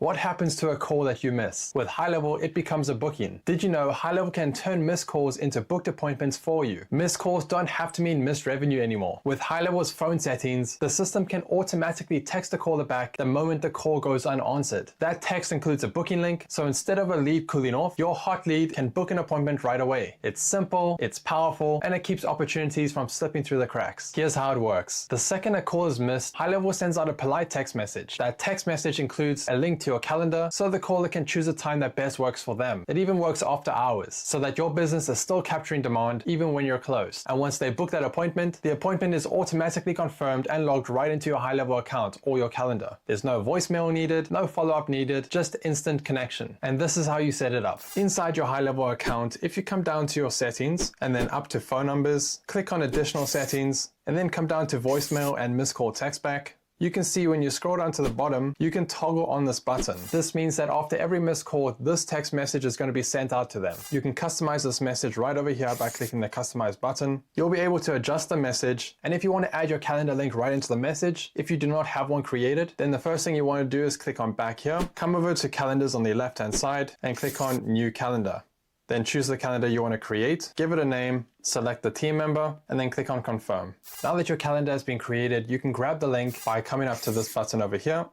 What happens to a call that you miss? With HighLevel, it becomes a booking. Did you know HighLevel can turn missed calls into booked appointments for you? Missed calls don't have to mean missed revenue anymore. With HighLevel's phone settings, the system can automatically text a caller back the moment the call goes unanswered. That text includes a booking link, so instead of a lead cooling off, your hot lead can book an appointment right away. It's simple, it's powerful, and it keeps opportunities from slipping through the cracks. Here's how it works. The second a call is missed, HighLevel sends out a polite text message. That text message includes a link to your calendar so the caller can choose a time that best works for them. It even works after hours so that your business is still capturing demand even when you're closed. And once they book that appointment, the appointment is automatically confirmed and logged right into your HighLevel account or your calendar. There's no voicemail needed, no follow-up needed, just instant connection. And this is how you set it up. Inside your HighLevel account, if you come down to your settings and then up to phone numbers, click on additional settings, and then come down to voicemail and missed call text back, you can see when you scroll down to the bottom, you can toggle on this button. This means that after every missed call, this text message is going to be sent out to them. You can customize this message right over here by clicking the customize button. You'll be able to adjust the message. And if you want to add your calendar link right into the message, if you do not have one created, then the first thing you want to do is click on back here, come over to calendars on the left-hand side and click on new calendar. Then choose the calendar you want to create, give it a name, select the team member, and then click on confirm. Now that your calendar has been created, you can grab the link by coming up to this button over here,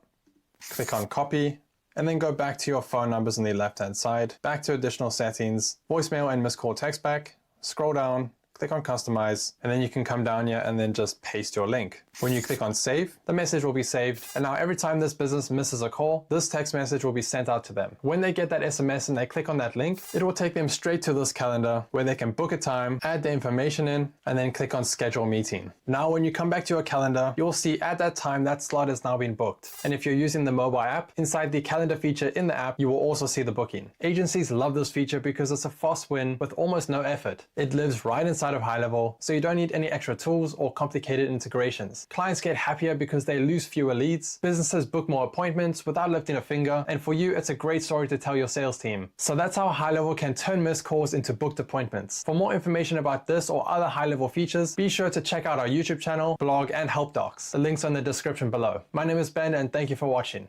click on copy, and then go back to your phone numbers on the left-hand side, back to additional settings, voicemail and missed call text back, scroll down, click on customize, and then you can come down here and then just paste your link. When you click on save, the message will be saved. And now every time this business misses a call, this text message will be sent out to them. When they get that SMS and they click on that link, it will take them straight to this calendar where they can book a time, add the information in, and then click on schedule meeting. Now, when you come back to your calendar, you'll see at that time that slot has now been booked. And if you're using the mobile app, inside the calendar feature in the app, you will also see the booking. Agencies love this feature because it's a fast win with almost no effort. It lives right inside of HighLevel, so you don't need any extra tools or complicated integrations. Clients get happier because they lose fewer leads, businesses book more appointments without lifting a finger, and for you, it's a great story to tell your sales team. So that's how HighLevel can turn missed calls into booked appointments. For more information about this or other HighLevel features, be sure to check out our YouTube channel, blog, and help docs. The links are in the description below. My name is Ben, and thank you for watching.